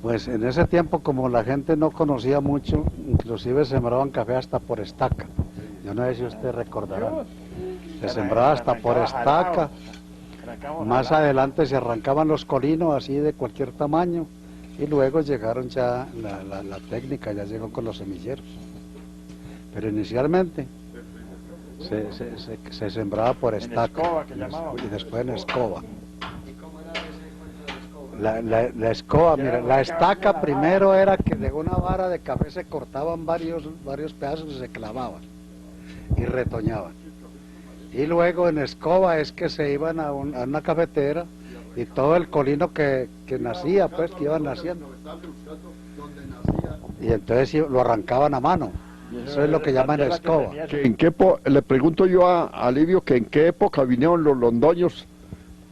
Pues en ese tiempo, como la gente no conocía mucho, inclusive sembraban café hasta por estaca. Yo no sé si ustedes recordarán. Se sembraba hasta por estaca. Más adelante se arrancaban los colinos así de cualquier tamaño y luego llegaron ya la técnica, ya llegó con los semilleros. Pero inicialmente se sembraba por estaca y después en escoba. La escoba, mira, la estaca primero era que de una vara de café se cortaban varios pedazos y se clavaban y retoñaban. Y luego en escoba es que se iban a una cafetera y todo el colino que nacía, pues, que iban naciendo. Y entonces lo arrancaban a mano. Eso es lo que llaman escoba. Le pregunto yo a Livio que en qué época vinieron los londoños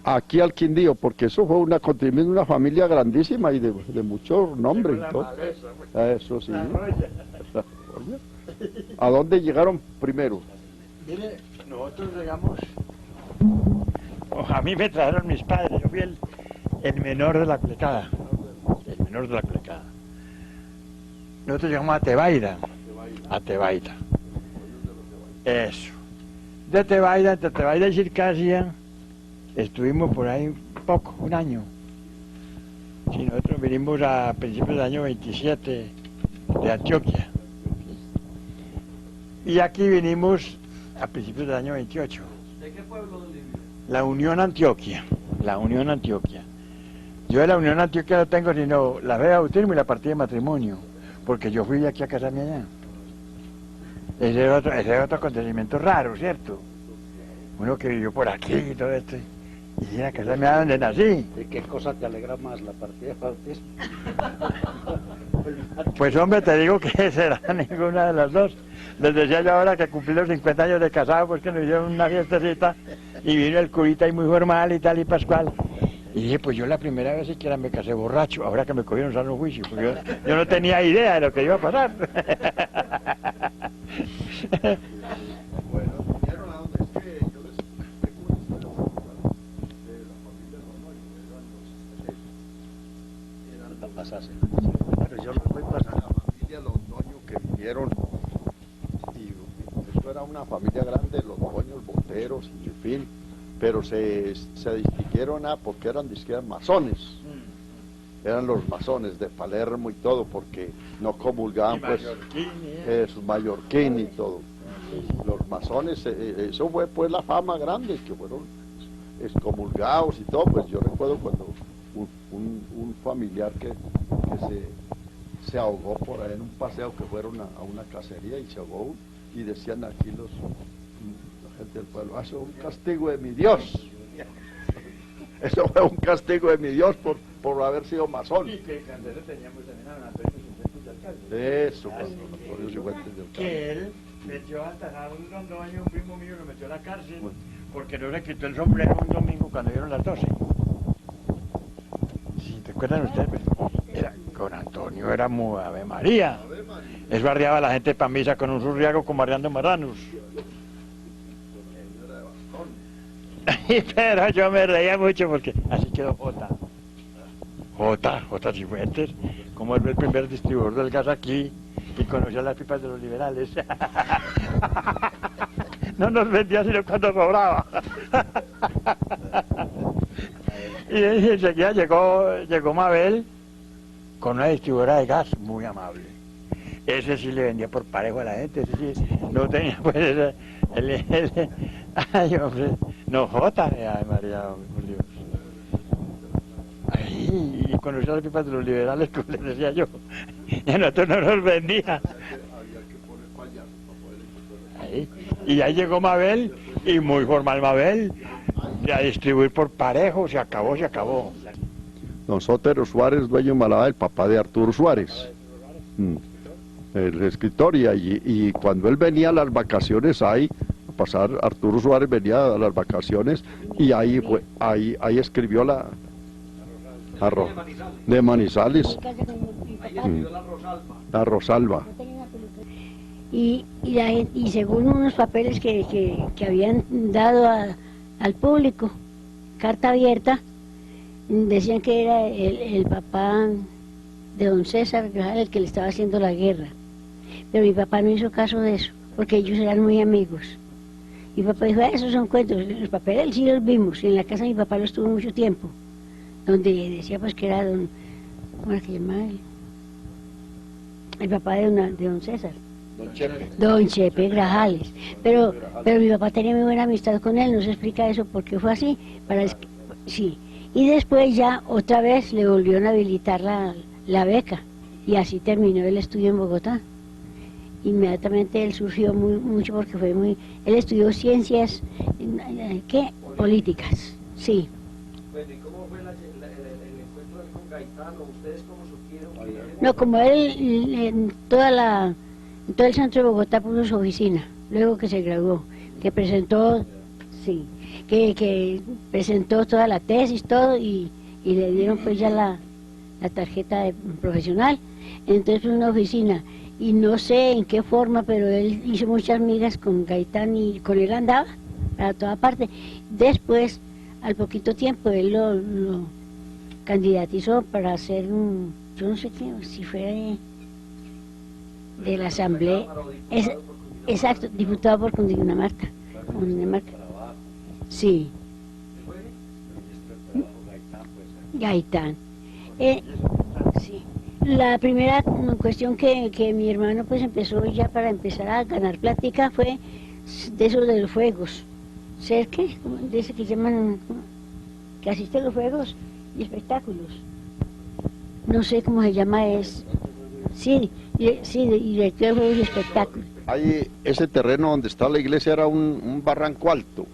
aquí al Quindío, porque eso fue un acontecimiento de una familia grandísima y de mucho nombre y todo. Eso sí. ¿A dónde llegaron primero? Mire, nosotros llegamos, a mí me trajeron mis padres, yo fui el menor de la culecada, el menor de la culecada. Nosotros llegamos a Tebaida, eso. De Tebaida, entre Tebaida y Circasia, estuvimos por ahí poco, un año. Sí, nosotros vinimos a principios del año 27 de Antioquia. Y aquí vinimos a principios del año 28. ¿De qué pueblo, don Livio? La Unión Antioquia. Yo de la Unión Antioquia no tengo sino la fe de bautismo y la partida de matrimonio, porque yo fui de aquí a casarme allá. Ese es otro acontecimiento raro, ¿cierto? Uno que vivió por aquí y todo esto, y ir a casarme a donde nací. ¿Y qué cosa te alegra más, la partida de bautismo? Pues hombre, te digo que será ninguna de las dos. Les decía yo ahora que cumplí los 50 años de casado, pues que nos hicieron una fiestecita y vino el curita y muy formal y tal y pascual. Y dije, pues yo la primera vez siquiera me casé borracho, ahora que me cogieron sano juicio, porque yo no tenía idea de lo que iba a pasar. Bueno, vinieron a donde es que yo les expliqué una historia de la familia Londoño, Pero yo lo voy pasando. la familia Londoño que vinieron, y eso era una familia grande, Londoños, Boteros, y en fin, pero se distinguieron porque eran de izquierda masones. Eran los masones de Palermo y todo, porque no comulgaban, pues, mallorquín y todo. Los masones, eso fue pues la fama grande, que fueron excomulgados y todo. Pues yo recuerdo cuando un familiar que se ahogó por ahí en un paseo, que fueron a una cacería y se ahogó, y decían aquí la gente del pueblo, eso es un castigo de mi Dios. Eso fue un castigo de mi Dios por haber sido masón. Y que en Candela teníamos también a Antonio Cifuentes de alcalde. Eso, cuando Antonio Cifuentes de alcalde. Que él metió a un Londoño, un primo mío, lo metió a la cárcel, porque no le quitó el sombrero un domingo cuando dieron las 12. ¿Sí, te acuerdan ustedes? Con Antonio era muy Ave María. Él barriaba a la gente para misa con un surriago como arreando marranos. Pero yo me reía mucho porque así quedó J. Cifuentes, como él fue el primer distribuidor del gas aquí y conoció las pipas de los liberales. No nos vendía sino cuando sobraba. Y enseguida llegó Mabel con una distribuidora de gas muy amable. Ese sí le vendía por parejo a la gente, ese sí no tenía pues ay hombre, no J, ay María, por Dios. Ahí, y conoció las pipas de los liberales, como les decía yo, y a nosotros no nos vendía. Ahí, y ahí llegó Mabel, y muy formal Mabel, a distribuir por parejo, se acabó. Don Sotero Suárez, dueño de Malada, el papá de Arturo Suárez, el escritor, y cuando él venía a las vacaciones ahí, a pasar, Arturo Suárez venía a las vacaciones, y ahí escribió de Manizales, la Rosalba. Y según unos papeles que habían dado al público, carta abierta, decían que era el papá de don César Grajales, el que le estaba haciendo la guerra. Pero mi papá no hizo caso de eso, porque ellos eran muy amigos. Mi papá dijo, esos son cuentos, los papeles sí los vimos, y en la casa de mi papá los tuvo mucho tiempo, donde decía pues que era don, ¿cómo era que llamaba él? El papá de don César. Don Chepe. Don Chepe Grajales. Pero mi papá tenía muy buena amistad con él, no se explica eso por qué fue así. Sí. Y después ya otra vez le volvieron a habilitar la beca, y así terminó el estudio en Bogotá. Inmediatamente él surgió mucho porque él estudió ciencias, ¿qué? Políticas, sí. Bueno, ¿y cómo fue el encuentro con Gaitán, o ustedes cómo supieron que él? No, como él en todo el centro de Bogotá puso su oficina, luego que se graduó, que presentó, sí, que presentó toda la tesis, todo, y le dieron pues ya la tarjeta de profesional. Entonces fue una oficina, y no sé en qué forma, pero él hizo muchas migas con Gaitán y con él andaba para toda parte. Después, al poquito tiempo, él lo candidatizó para hacer yo no sé qué, si fue de la asamblea, exacto, diputado por Cundinamarca. Sí. Gaitán. Sí. La primera cuestión que mi hermano pues empezó ya para empezar a ganar plática fue de esos de los fuegos. ¿Ser qué? De ese que llaman, que asiste a los fuegos y espectáculos. No sé cómo se llama es. Sí, director de juegos y espectáculos. Ahí, ese terreno donde está la iglesia era un barranco alto,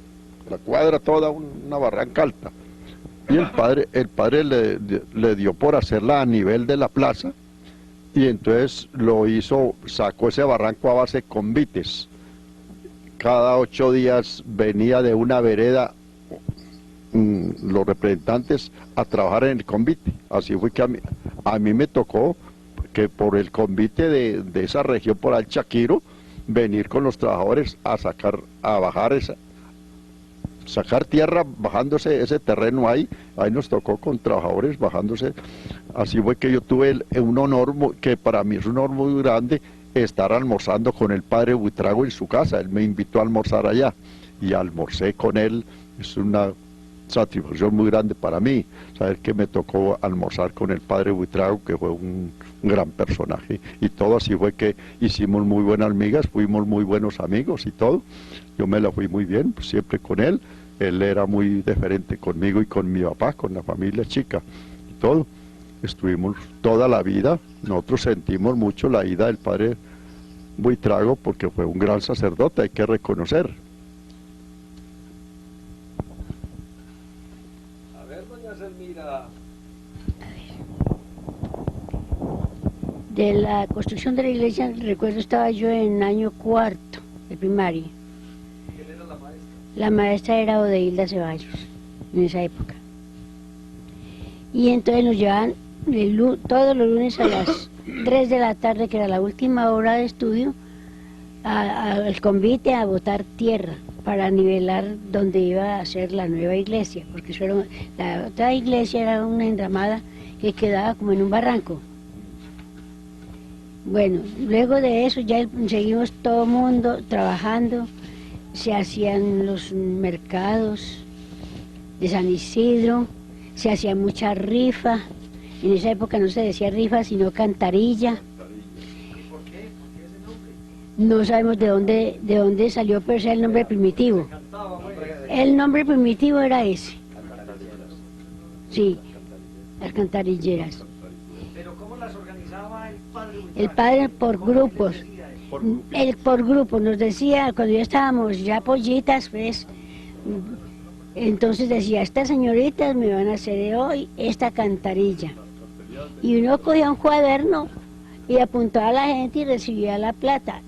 la cuadra toda una barranca alta. Y el padre le dio por hacerla a nivel de la plaza, y entonces sacó ese barranco a base de convites. Cada 8 días venía de una vereda los representantes a trabajar en el convite. Así fue que a mí me tocó que por el convite de esa región, por el Chaquiro, venir con los trabajadores a sacar tierra, bajándose ese terreno ahí nos tocó con trabajadores bajándose. Así fue que yo tuve un honor, que para mí es un honor muy grande, estar almorzando con el padre Buitrago en su casa. Él me invitó a almorzar allá, y almorcé con él. Es una satisfacción muy grande para mí, saber que me tocó almorzar con el padre Buitrago, que fue un gran personaje, y todo. Así fue que hicimos muy buenas migas, fuimos muy buenos amigos y todo. Yo me la fui muy bien, pues, siempre con él. Él era muy diferente conmigo y con mi papá, con la familia chica y todo. Estuvimos toda la vida. Nosotros sentimos mucho la ida del padre Buitrago, porque fue un gran sacerdote, hay que reconocer. A ver, doña Selmira. De la construcción de la iglesia, recuerdo, estaba yo en año 4 de primaria. ¿Quién era la maestra? La maestra era Odeilda Ceballos, en esa época. Y entonces nos llevaban todos los lunes a las 3 de la tarde, que era la última hora de estudio, al convite a botar tierra para nivelar donde iba a ser la nueva iglesia, porque la otra iglesia era una enramada que quedaba como en un barranco. Bueno, luego de eso ya seguimos todo el mundo trabajando. Se hacían los mercados de San Isidro, se hacía mucha rifa. En esa época no se decía rifa, sino cantarilla. ¿Y por qué? ¿Por qué ese nombre? No sabemos de dónde salió, pero ese es el nombre primitivo. Cantaba, pues. El nombre primitivo era ese. Sí, las cantarilleras. Pero ¿cómo las organizaba el padre? El padre por grupos. Él por grupos nos decía, cuando ya estábamos ya pollitas, pues, entonces decía, estas señoritas me van a hacer de hoy esta cantarilla. Y uno cogía un cuaderno y apuntaba a la gente y recibía la plata.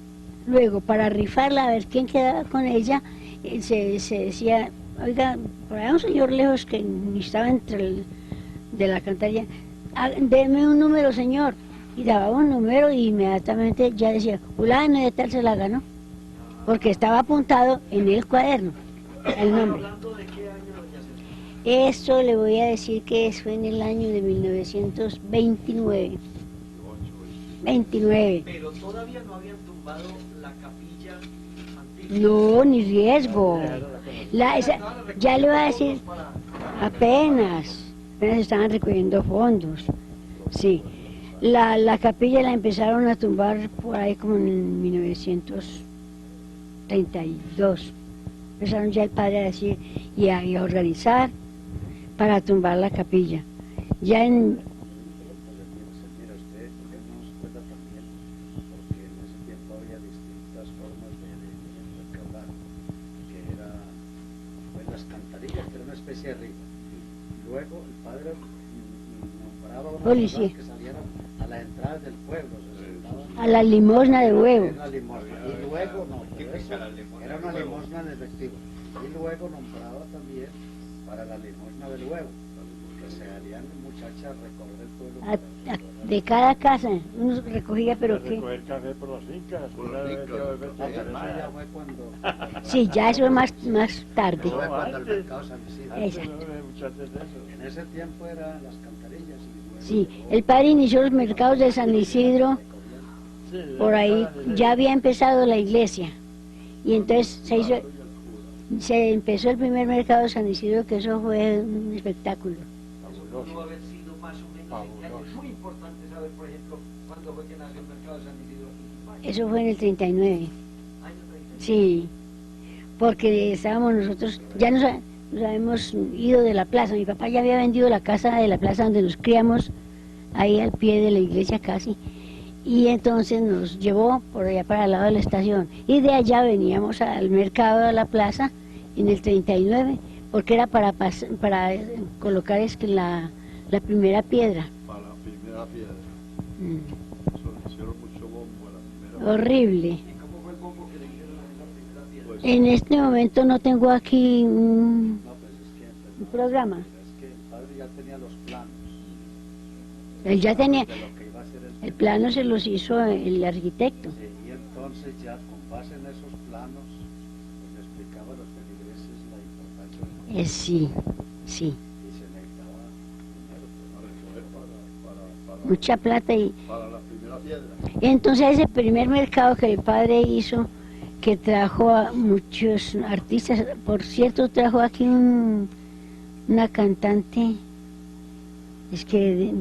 Luego, para rifarla, a ver quién quedaba con ella, se decía, oiga, por ahí hay un señor lejos que ni estaba de la cantarilla, deme un número, señor. Y daba un número y inmediatamente ya decía, fulano de tal se la ganó, porque estaba apuntado en el cuaderno el nombre. ¿Hablando de qué año, doña Selmira? Eso le voy a decir que fue en el año de 1929. 29. Pero todavía no habían tumbado la capilla antigua. No, ni riesgo. Ya le voy a decir, apenas estaban recogiendo fondos. Sí. La capilla la empezaron a tumbar por ahí como en 1932. Empezaron ya el padre a decir y a organizar para tumbar la capilla. Ya en... Mira, usted no se cuenta también, porque en ese tiempo había distintas formas de recaudar, que era pues, las cantarillas, que era una especie de rifa. Luego el padre nombraba unas Policía. personas que salieran a las entradas del pueblo, se sentaban a la limosna de huevo. en la limosna. Y luego, no, pero eso era una limosna en efectivo. Y luego nombraba también para la limosna del huevo, que se harían muchachas recorrer el pueblo. De cada casa, uno recogía, pero que... Recoger café por las fincas. Por las una vez fincas. yo me No, pero eso ya enfermaba. fue cuando... Sí, ya eso es más tarde. Eso fue cuando el antes. mercado San Isidro. Antes Exacto. no había mucho antes de eso. En ese tiempo eran las cantarillas y luego Sí, el padre inició los mercados de San Isidro, Sí, por ahí ya había empezado la iglesia. Y entonces se empezó el primer mercado de San Isidro, que eso fue un espectáculo. Pudo haber sido más o menos en qué año. Es muy importante saber, por ejemplo, cuándo fue que nació el mercado de San Isidro aquí en Valle. Eso fue en el 39. Año 30. Sí, porque estábamos nosotros, ya nos habíamos ido de la plaza. Mi papá ya había vendido la casa de la plaza donde nos criamos, ahí al pie de la iglesia casi. Y entonces nos llevó por allá para el lado de la estación. Y de allá veníamos al mercado de la plaza en el 39, porque era para colocar la primera piedra. Para la primera piedra. Mm, Eso le hicieron mucho bombo a la primera horrible. ¿Y cómo fue el bombo que le dieron a esa primera piedra? Pues, En este momento no tengo aquí un No, pues es que, programa. es que el padre ya tenía los planos Él ya tenía, de lo que iba a ser el plano se los hizo el arquitecto. Sí, y entonces ya con base en esos planos, pues le explicaba a los feligreses la importancia del Sí, sí. y se necesitaba dinero pues, Mucha plata y para la primera piedra. entonces ese primer mercado que el padre hizo, que trajo a muchos artistas, por cierto trajo aquí una cantante, es que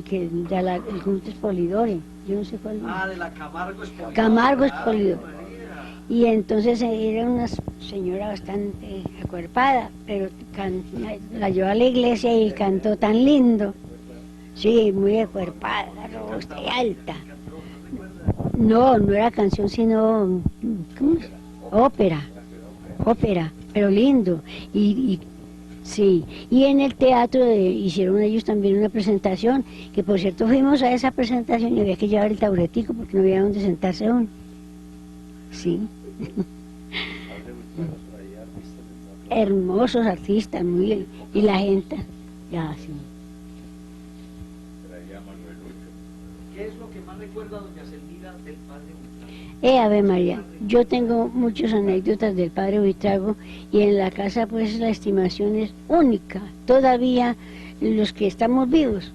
que de el grupo Espolidore, yo no sé cuál. Ah, de la Camargo Espolidore. Camargo Ah, Espolidore. María. Y entonces era una señora bastante acuerpada, pero la llevó a la iglesia y cantó tan lindo. Sí, muy acuerpada, robusta y alta. No, no era canción, sino ¿cómo es? Ópera, pero lindo. Sí, y en el teatro hicieron ellos también una presentación, que por cierto fuimos a esa presentación y había que llevar el taburetico porque no había donde sentarse uno. Sí. Hermosos artistas, muy bien. Y la gente, ya, sí. ¿Qué es lo que más recuerda doña Selmira del padre Buitrago? Ave María, yo tengo muchas anécdotas del padre Buitrago y en la casa pues la estimación es única. Todavía los que estamos vivos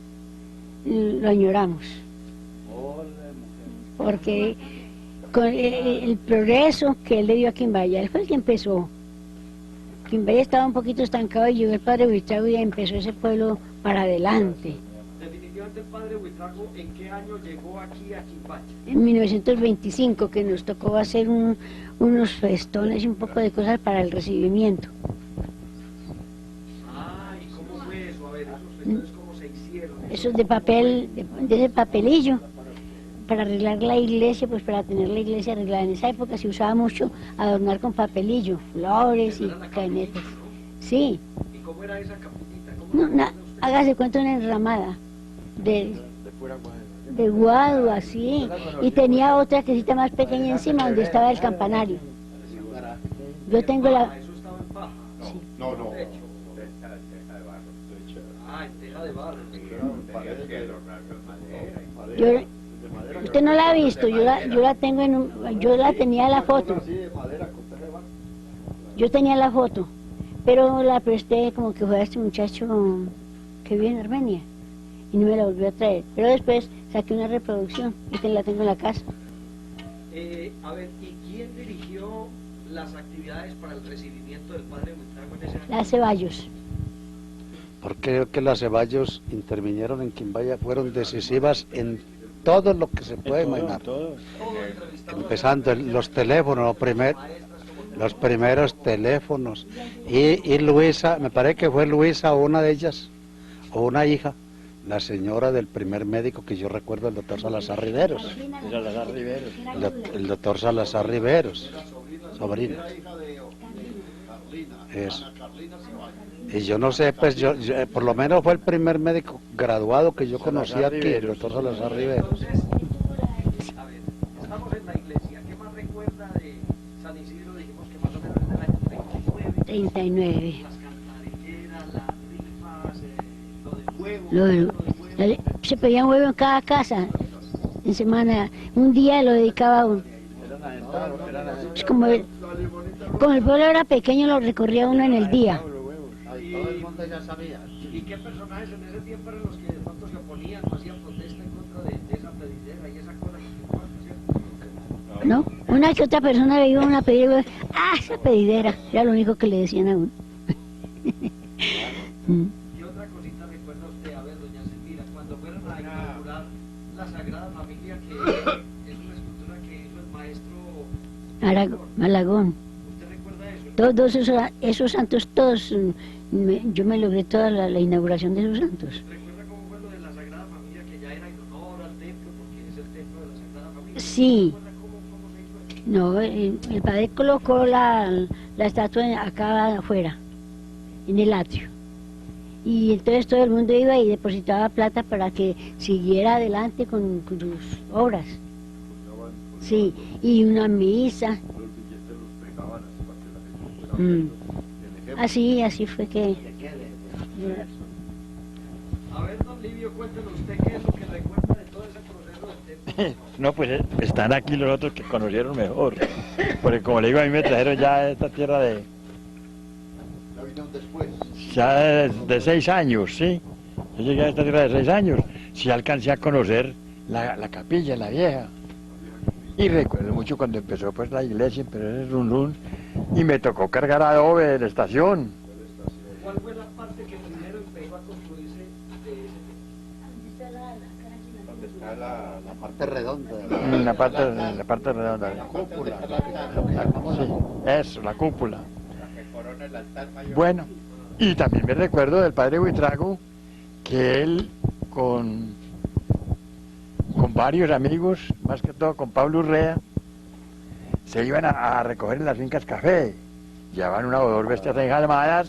lo añoramos. Porque con el progreso que él le dio a Quimbaya, él fue el que empezó. Quimbaya estaba un poquito estancado y llegó el padre Buitrago y empezó ese pueblo para adelante. Definitivamente el padre Buitrago, ¿en qué año llegó aquí a Quimbaya? En 1925, que nos tocó hacer unos festones y un poco de cosas para el recibimiento. Ah, ¿y cómo fue eso? A ver, esos festones, ¿cómo se hicieron? Eso es de papel, de ese papelillo, para arreglar la iglesia, pues para tener la iglesia arreglada. En esa época se usaba mucho adornar con papelillo, flores y cadenetas. Sí, ¿Y cómo era esa capitita? ¿Cómo no, la recuerda usted? hágase cuenta una enramada de pura guadalajara. guado así, y tenía otra quesita más pequeña encima donde estaba el campanario. Yo tengo la... Ah, eso estaba en paja. No, no. Techo. Ah, en teja de barro. Yo, usted no la ha visto, yo la tengo yo la tenía la foto, Así de madera con teja de barro. yo tenía la foto, pero la presté como que fue a este muchacho que vive en Armenia. y no me la volvió a traer. Pero después saqué una reproducción y que la tengo en la casa. A ver, ¿y quién dirigió las actividades para el recibimiento del padre Buitrago en ese año? La Ceballos. Porque creo que las Ceballos intervinieron en Quimbaya, fueron decisivas en todo lo que se puede imaginar. Empezando los teléfonos, los primeros teléfonos. Y Luisa, me parece que fue Luisa una de ellas, o una hija, la señora del primer médico que yo recuerdo, el doctor Salazar Riveros. Salazar Riveros. El doctor Salazar Riveros, sobrina. Era hija de Carlina, Eso. Ana Carlina Ceballos. Y yo no sé, pues yo, por lo menos fue el primer médico graduado que yo conocí Salazar aquí, el Riveros. doctor Salazar Riveros. Entonces, a ver, estamos en la iglesia. ¿Qué más recuerda de San Isidro? Dijimos que más o menos es del año 39. 39. Las cantarelladas, las rifas, lo del huevo. Lo del- lo del huevo. Se pedía un huevo en cada casa. En semana, un día lo dedicaba a uno. Es como el pueblo era pequeño, lo recorría uno en el día. Todo el mundo ya sabía. ¿Y qué personajes en ese tiempo eran los que de pronto se oponían o hacían protesta en contra de esa pedidera y esa cosa que ¿No? Una que otra persona le iba a una pedidera, ¡ah, esa pedidera! Era lo único que le decían a uno. Mm. ¿Qué otra cosita recuerda usted? A ver, doña Silvira, cuando fueron a inaugurar la Sagrada Familia, que es una escultura que hizo el maestro Malagón. ¿Usted recuerda eso? Todos esos santos, todos, yo me logré toda la inauguración de esos santos. ¿Recuerda cómo fue lo de la Sagrada Familia, que ya era en honor al templo, porque es el templo de la Sagrada Familia? Sí. ¿Recuerda cómo se hizo eso? No, el padre colocó la estatua acá afuera, en el atrio. Y entonces todo el mundo iba y depositaba plata para que siguiera adelante con sus obras. Sí, y una misa. Mm. Así fue que... A ver, don Livio, cuéntenos usted qué es lo que recuerda de todo ese proceso del templo. No, pues están aquí los otros que conocieron mejor. Porque como le digo, a mí me trajeron ya a esta tierra de... Ya vinieron después. ya de 6 años, ¿sí? Yo llegué a esta tierra de 6 años. Sí alcancé a conocer la capilla, la vieja. Y recuerdo mucho cuando empezó pues la iglesia, empezó el run run, y me tocó cargar adobe de la estación. ¿Cuál fue la parte que primero empezó a construirse de ese templo? Donde está la parte redonda. La parte redonda. La cúpula. Sí, eso, la cúpula. Bueno, y también me recuerdo del padre Buitrago, que él con varios amigos, más que todo con Pablo Urrea, se iban a recoger en las fincas café. Llevaban una o dos bestias enjalmadas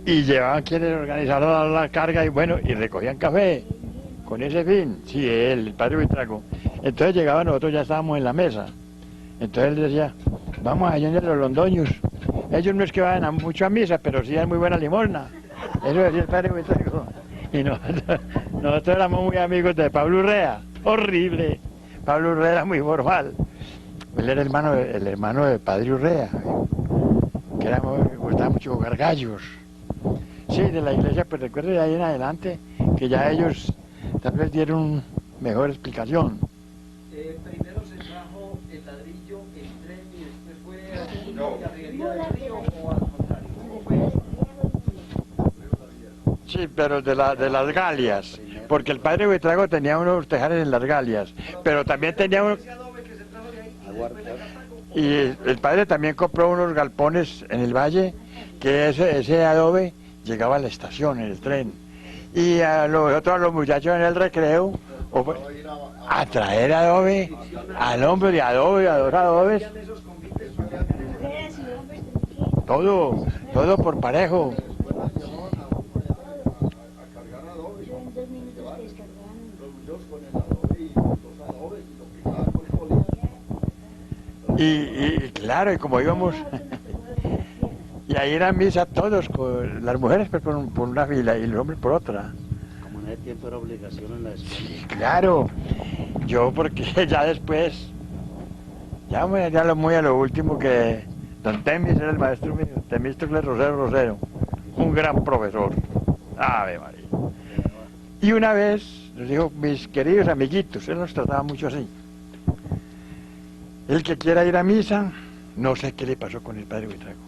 y llevaban quienes organizaron la carga y bueno, y recogían café con ese fin. Sí, él, el padre Buitrago. Entonces llegaban, nosotros ya estábamos en la mesa. Entonces él decía, vamos allá en los londoños. Ellos no es que vayan mucho a misa, pero sí es muy buena limosna. Eso decía el padre Buitrago. Y nosotros éramos muy amigos de Pablo Urrea. Horrible. Pablo Urrea era muy formal. Él era el hermano del padre Urrea, que le gustaba mucho jugar gallos. Sí, de la iglesia, pues recuerdo de ahí en adelante que ya ellos tal vez dieron mejor explicación. Primero se trajo el ladrillo, el tren y después fue la arriería del río o al contrario. ¿Cómo fue eso? Sí, pero de las galias, porque el padre Buitrago tenía unos tejares en las galias, pero también tenía unos... Ese adobe que se trajo de ahí y después de Cartago. Y el padre también compró unos galpones en el valle, que ese adobe llegaba a la estación, en el tren. Y a los muchachos en el recreo, a traer adobe, al hombre de adobe, a 2 adobes, Esos convites todo por parejo. Y claro, y como íbamos, y ahí eran misa todos, con las mujeres pues, por una fila y los hombres por otra. Como en ese tiempo era obligación en la escuela. Sí, claro, yo porque ya después, ya muy a lo último que don Temis era el maestro mío, Temístocles Rosero, un gran profesor. Ave María. Y una vez nos dijo, mis queridos amiguitos, él nos trataba mucho así. El que quiera ir a misa, no sé qué le pasó con el padre Buitrago.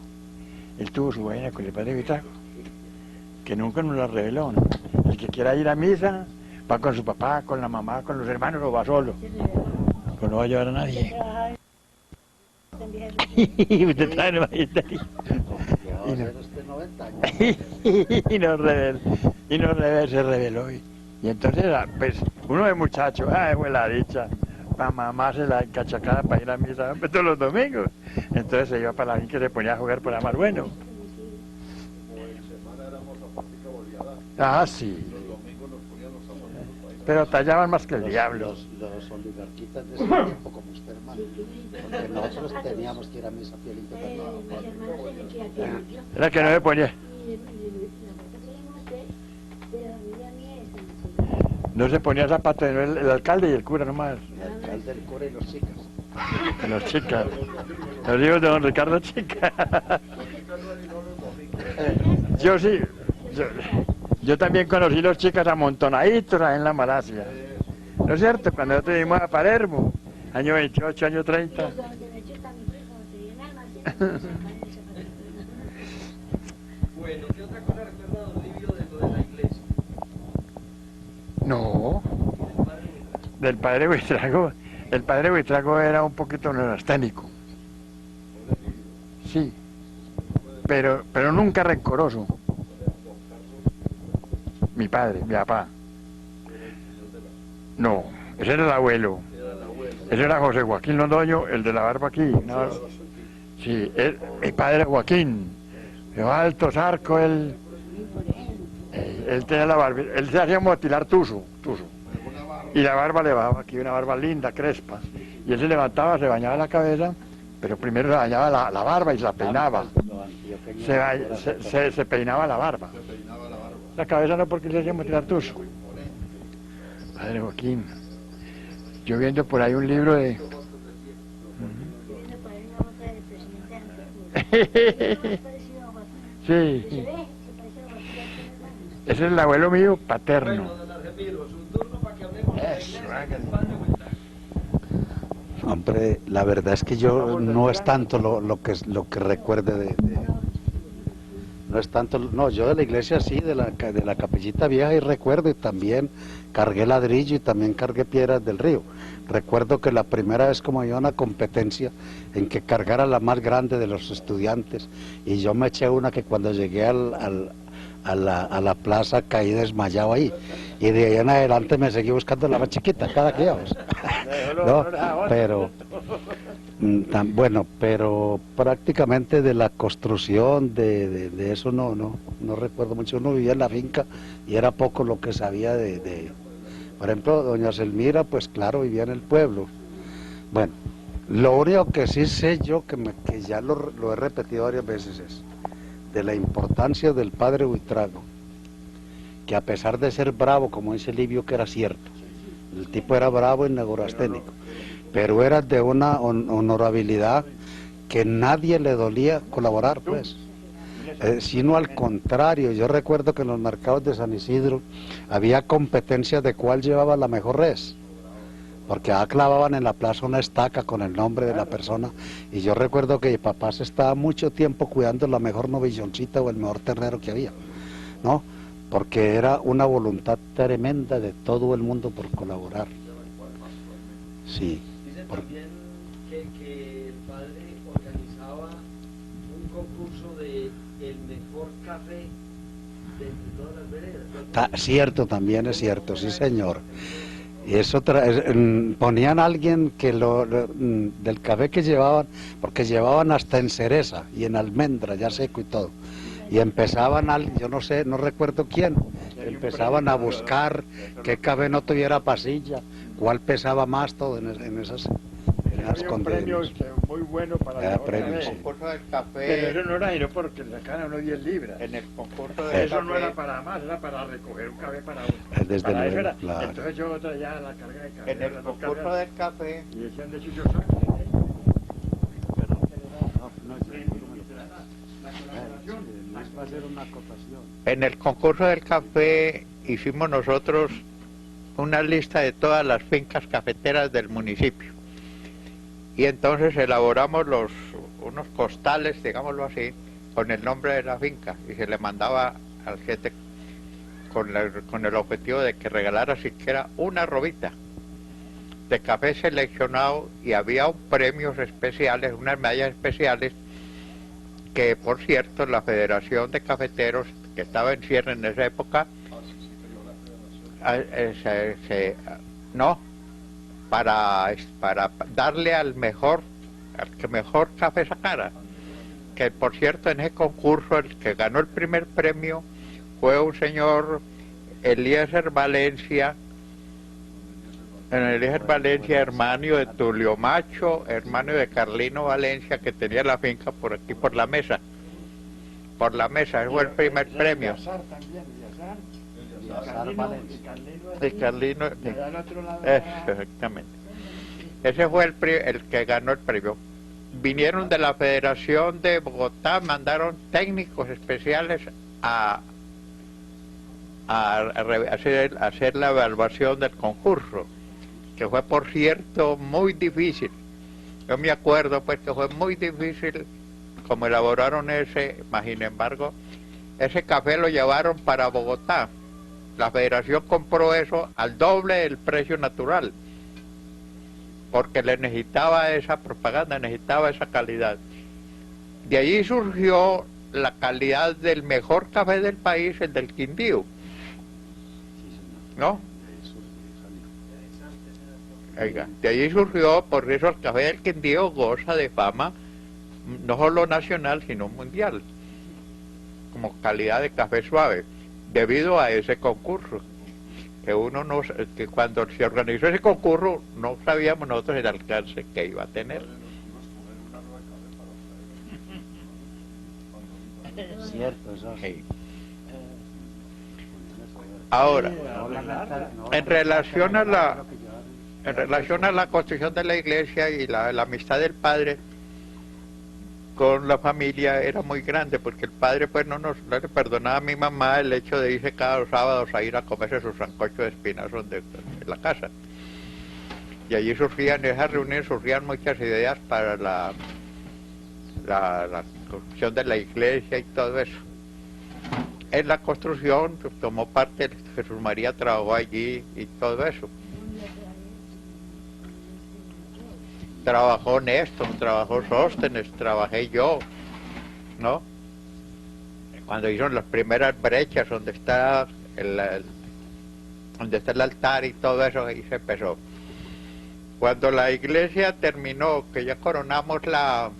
Él tuvo su vaina con el padre Buitrago, que nunca nos la reveló, ¿no? El que quiera ir a misa, va con su papá, con la mamá, con los hermanos, o va solo. Pues no va a llevar a nadie. Usted trae el magisterio. Se reveló. Y entonces, pues, uno de muchacho, fue la dicha. La mamá se la encachacaba para ir a misa todos los domingos. Entonces se iba para la finca y se ponía a jugar por la mar bueno. Ah, sí. Pero tallaban más que el diablo. Los oligarquitas de ese tiempo, como usted, hermano, porque nosotros teníamos que ir a misa pielito. Era que no se ponía. No se ponía zapatos, el alcalde y el cura nomás. El alcalde, el cura y los chicas. Los chicas. Los hijos de don Ricardo Chica. Yo sí. Yo también conocí los chicas amontonaditos ahí en la Malasia. ¿No es cierto? Cuando nosotros vivimos a Palermo, año 28, año 30. Bueno, ¿qué otra cosa recuerda don Livio de lo de la iglesia? No. Del padre Buitrago. El padre Buitrago era un poquito neurasténico. Sí. Pero nunca rencoroso. Mi padre, mi papá. No, ese era el abuelo. Ese era José Joaquín Londoño, el de la barba aquí. ¿No? Sí, mi padre Joaquín. De alto zarco, él tenía la barba, él se hacía motilar tuso. Y la barba le bajaba aquí, una barba linda, crespa. Y él se levantaba, se bañaba la cabeza, pero primero se bañaba la barba y se la peinaba. Se peinaba la barba. La cabeza no, porque le hacía motilar tuso. Padre Joaquín. Yo viendo por ahí un libro de... Sí. Ese es el abuelo mío paterno. Bueno, don Argemiro, su turno para que hablemos Eso, de la iglesia hágale. del padre Buitrago. Hombre, la verdad es que yo no es tanto lo que recuerde no es tanto, no, yo de la iglesia sí, de la capillita vieja y recuerdo, y también cargué ladrillo y también cargué piedras del río. Recuerdo que la primera vez como había una competencia en que cargara la más grande de los estudiantes, y yo me eché una que cuando llegué a la plaza caí desmayado ahí, y de ahí en adelante me seguí buscando la más chiquita cada que íbamos. No, pero bueno, pero prácticamente de la construcción de eso no recuerdo mucho. Uno vivía en la finca y era poco lo que sabía por ejemplo, doña Selmira, pues claro, vivía en el pueblo. Bueno, lo único que sí sé yo, que ya lo he repetido varias veces, es de la importancia del padre Buitrago, que a pesar de ser bravo, como dice Livio, que era cierto, el tipo era bravo y neurasténico, pero era de una honorabilidad que nadie le dolía colaborar, pues. Sino al contrario. Yo recuerdo que en los mercados de San Isidro había competencia de cuál llevaba la mejor res, porque clavaban en la plaza una estaca con el nombre de la persona, y yo recuerdo que mi papá se estaba mucho tiempo cuidando la mejor novilloncita o el mejor ternero que había, ¿no? Porque era una voluntad tremenda de todo el mundo por colaborar. Sí. Dicen también que el padre organizaba un concurso de el mejor café de todas las veredas. Cierto, también es cierto, sí señor. Y eso ponían a alguien que del café que llevaban, porque llevaban hasta en cereza y en almendra, ya seco y todo. Y empezaban, yo no sé, no recuerdo quién, empezaban a buscar qué café no tuviera pasilla, cuál pesaba más, todo en esas Había un premio muy bueno para el premio, sí. concurso del café, Pero eso no era sino porque le sacaban a uno 10 libras. en el concurso del Eso no café, era para más, era para recoger un café para uno. Desde Para eso luego, era. claro. Entonces yo traía la carga de café. en el las dos concurso cargas, del café, y decían de Chucho Sánchez. La colaboración, la Va a ser una acotación. En el concurso del café hicimos nosotros una lista de todas las fincas cafeteras del municipio. Y entonces elaboramos unos costales, digámoslo así, con el nombre de la finca. Y se le mandaba al gente con el objetivo de que regalara siquiera una robita de café seleccionado, y había premios especiales, unas medallas especiales, que por cierto la Federación de Cafeteros, que estaba en cierre en esa época, no, para darle al que mejor café sacara. Que por cierto en ese concurso el que ganó el primer premio fue un señor Eliezer Valencia, hermano de Tulio Macho, hermano de Carlino Valencia, que tenía la finca por aquí, por la mesa. Ese fue el primer premio. Y Carlino, exactamente. Ese fue el que ganó el premio. Vinieron de la Federación de Bogotá, mandaron técnicos especiales a hacer la evaluación del concurso, que fue por cierto muy difícil. Yo me acuerdo pues que fue muy difícil como elaboraron ese, mas sin embargo ese café lo llevaron para Bogotá. La Federación compró eso al doble del precio natural, porque le necesitaba esa propaganda, necesitaba esa calidad. De allí surgió la calidad del mejor café del país, el del Quindío, ¿no? Oiga, de allí surgió, por eso el café del Quindío goza de fama, no solo nacional, sino mundial, como calidad de café suave, debido a ese concurso. Que cuando se organizó ese concurso no sabíamos nosotros el alcance que iba a tener. Cierto, eso sí. Sí. Ahora, en relación a la construcción de la iglesia y la amistad del padre con la familia era muy grande, porque el padre pues no le perdonaba a mi mamá el hecho de irse cada dos sábados a ir a comerse sus sancochos de espinazón de la casa. Y allí surgían, en esas reuniones surgían muchas ideas para la construcción de la iglesia y todo eso. En la construcción tomó parte, Jesús María trabajó allí y todo eso. Trabajó Néstor, trabajó Sóstenes, trabajé yo, ¿no? Cuando hicieron las primeras brechas donde está el altar y todo eso, ahí se empezó. Cuando la iglesia terminó, que ya coronamos la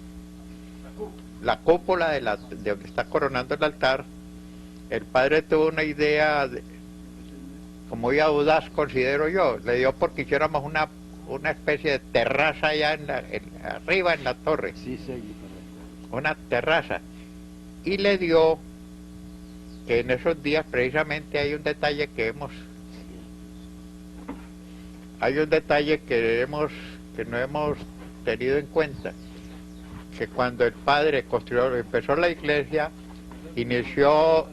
cúpula de donde está coronando el altar, el padre tuvo una idea, como muy audaz considero yo, le dio porque hiciéramos una especie de terraza allá arriba en la torre. Sí, sí, una terraza. Y le dio que en esos días precisamente hay un detalle que no hemos tenido en cuenta, que cuando el padre empezó la iglesia, inició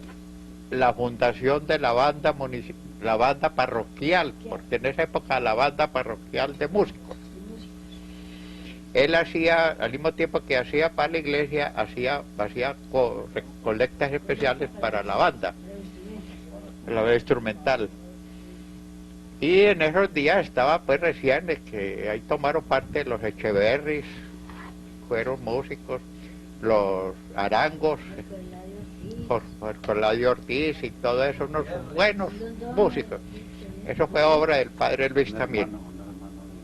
la fundación de la banda parroquial, porque en esa época la banda parroquial de músicos. Él hacía, al mismo tiempo que hacía para la iglesia, hacía colectas especiales para la banda instrumental. Y en esos días estaba pues recién que ahí tomaron parte los Echeverris, fueron músicos, los Arangos, con Ortiz y todo eso, unos buenos músicos. Eso fue obra del padre Luis también,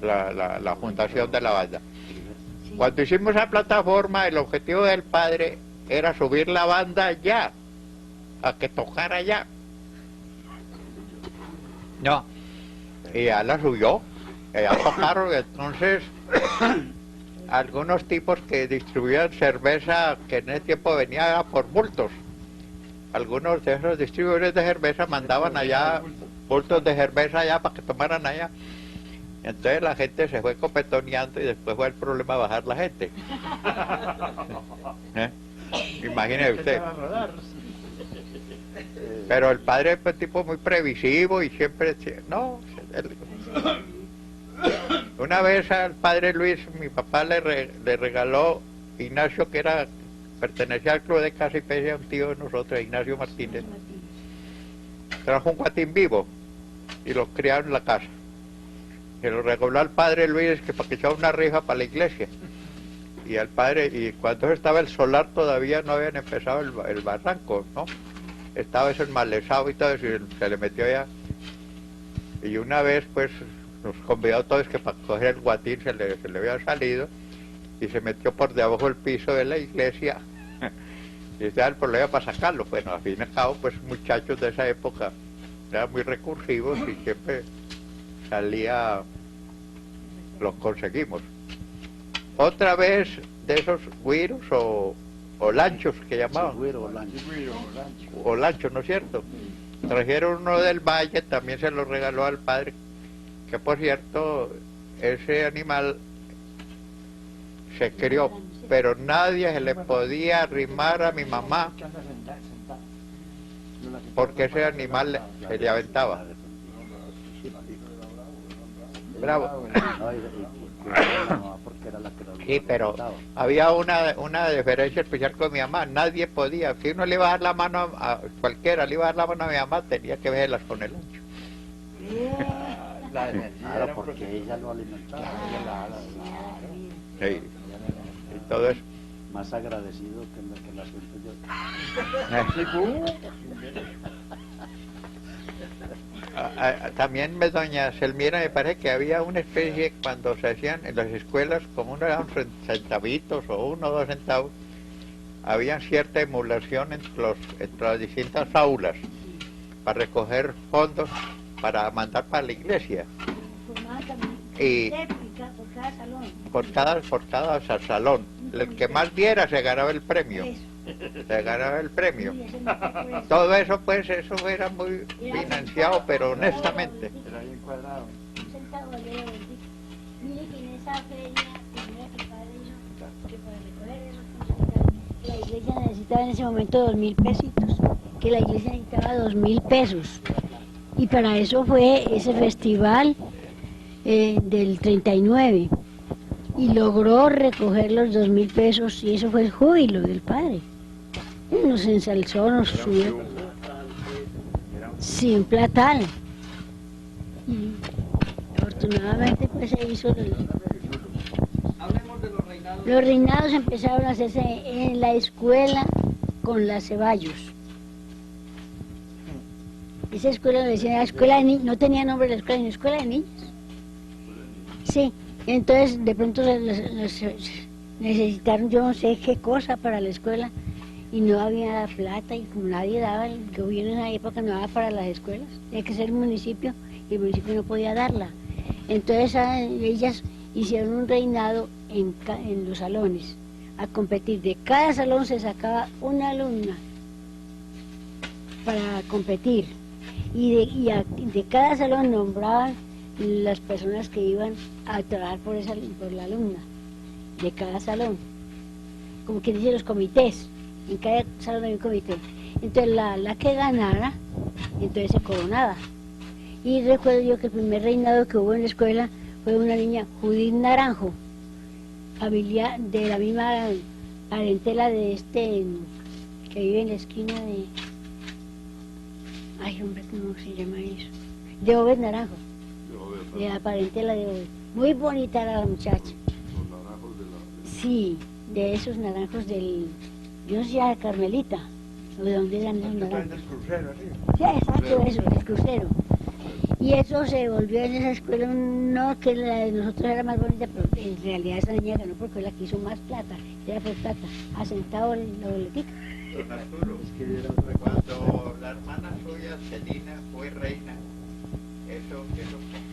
la fundación de la banda. Cuando hicimos la plataforma, el objetivo del padre era subir la banda allá, a que tocara allá. No, y ya la subió, ya tocaron. Entonces algunos tipos que distribuían cerveza, que en ese tiempo venía por bultos, algunos de esos distribuidores de cerveza mandaban allá bultos de cerveza allá para que tomaran allá. Entonces la gente se fue copetoneando y después fue el problema bajar la gente. Imagínese usted. Pero el padre fue tipo muy previsivo y siempre decía, no. Una vez al padre Luis, mi papá le regaló Ignacio, que pertenecía al club de caza y pesca, un tío de nosotros, Ignacio Martínez. Trajo un guatín vivo y lo criaron en la casa. Se lo regaló al padre Luis que para que echara una rifa para la iglesia. Y al padre, y cuando estaba el solar todavía no habían empezado el barranco, ¿no? Estaba eso enmalezado y todo eso, y se le metió allá. Y una vez pues nos convidó a todos que para coger el guatín se le había salido y se metió por debajo del piso de la iglesia. Y ese era el problema para sacarlo. Bueno, al fin y al cabo, pues muchachos de esa época eran muy recursivos y siempre salía, los conseguimos. Otra vez de esos güiros o lanchos que llamaban. Sí, güiro o lancho. O lanchos, ¿no es cierto? Trajeron uno del valle, también se lo regaló al padre, que por cierto, ese animal se crió, pero nadie se le podía arrimar a mi mamá porque ese animal se le aventaba. Bravo. Sí, pero había una diferencia especial con mi mamá, nadie podía, si uno le iba a dar la mano a cualquiera, le iba a dar la mano a mi mamá, tenía que verlas con el ancho. Claro, porque ella lo alimentaba. Sí, y todo eso. Más agradecido que la siento yo. También doña Selmira, me parece que había una especie cuando se hacían en las escuelas, como uno eran centavitos o 1 o 2 centavos, había cierta emulación entre las distintas aulas para recoger fondos para mandar para la iglesia. Y por cada salón, el que más diera se ganaba el premio. Se ganaba el premio. Todo eso, pues, eso era muy financiado, pero honestamente. Era bien cuadrado. Mire que en esa feria primera que el padre hizo, que para recoger esos la iglesia necesitaba en ese momento 2.000 pesitos, que la iglesia necesitaba 2.000 pesos. Y para eso fue ese festival del 39. Y logró recoger los 2.000 pesos y eso fue el júbilo del padre. Nos ensalzó, nos subió. Sí, un platal. Y afortunadamente pues se hizo. Hablemos de los reinados. Los reinados empezaron a hacerse en la escuela con las Ceballos. Esa escuela le decían la escuela de niños, no tenía nombre la escuela, sino escuela de niños. Sí, entonces de pronto necesitaron yo no sé qué cosa para la escuela y no había plata y como nadie daba, el gobierno en esa época no daba para las escuelas, tenía que ser el municipio y el municipio no podía darla. Entonces ellas hicieron un reinado en los salones a competir. De cada salón se sacaba una alumna para competir y de cada salón nombraban las personas que iban a trabajar por la alumna de cada salón, como quien dice los comités, en cada salón había un comité. Entonces la que ganara, entonces se coronaba. Y recuerdo yo que el primer reinado que hubo en la escuela fue una niña, Judith Naranjo, familia de la misma parentela de que vive en la esquina de... Ay, hombre, ¿cómo se llama eso? De Obed Naranjo. De la parentela de Obed. Muy bonita era la muchacha. Los naranjos de la... Sí, de esos naranjos yo no sé si era de Carmelita, o de dónde eran esos naranjos. del crucero, sí. Sí, exacto, eso, el crucero. Y eso se volvió en esa escuela, no que la de nosotros era más bonita, pero en realidad esa niña ganó porque fue la que hizo más plata, era por plata, ha sentado la boletica. Don Arturo, cuando la hermana suya, Celina, fue reina, ¿eso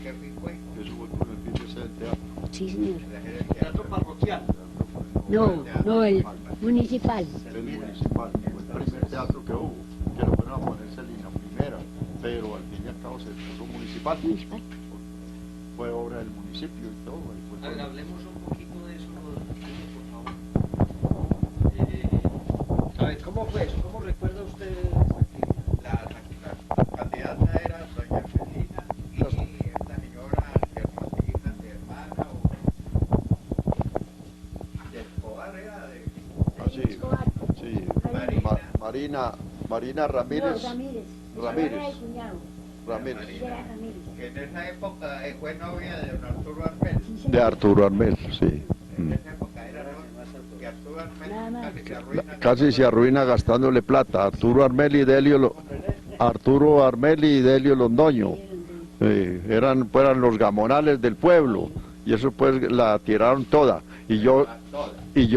qué fue? Eso fue con el fin de ser el teatro. Sí, señor. Teatro parroquial. No, el municipal. El municipal, fue el primer teatro que hubo, que lo fueron a ponerse en la primera, pero al fin y al cabo se puso municipal. Municipal. Fue obra del municipio y todo. Y fue A ver, todo. hablemos un poquito de eso, por favor. A ver, ¿cómo fue eso? ¿Cómo recuerda usted Marina Ramírez. No, Ramírez. Ramírez. Era el cuñado. Ramírez. Era Ramírez. Que en esa época fue novia de don Arturo Armel. Sí, señor. De Arturo Armel, sí. En esa época era novia que Arturo Armel Nada más. casi se arruina. Casi se arruina gastándole plata. Arturo Armel y Delio Londoño. Eran los gamonales del pueblo. Y eso pues la tiraron toda. Y yo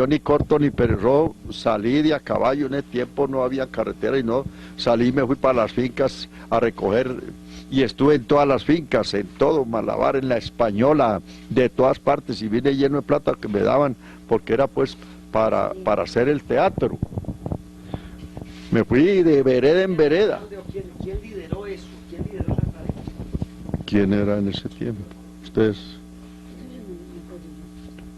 ni corto ni perezoso salí de a caballo. En ese tiempo no había carretera y no salí y me fui para las fincas a recoger. Y estuve en todas las fincas, en todo, Malabar, en la Española, de todas partes. Y vine lleno de plata que me daban, porque era pues para hacer el teatro. Me fui de vereda en vereda. ¿Quién lideró eso? ¿Quién lideró esa tarea? ¿Quién era en ese tiempo? Ustedes...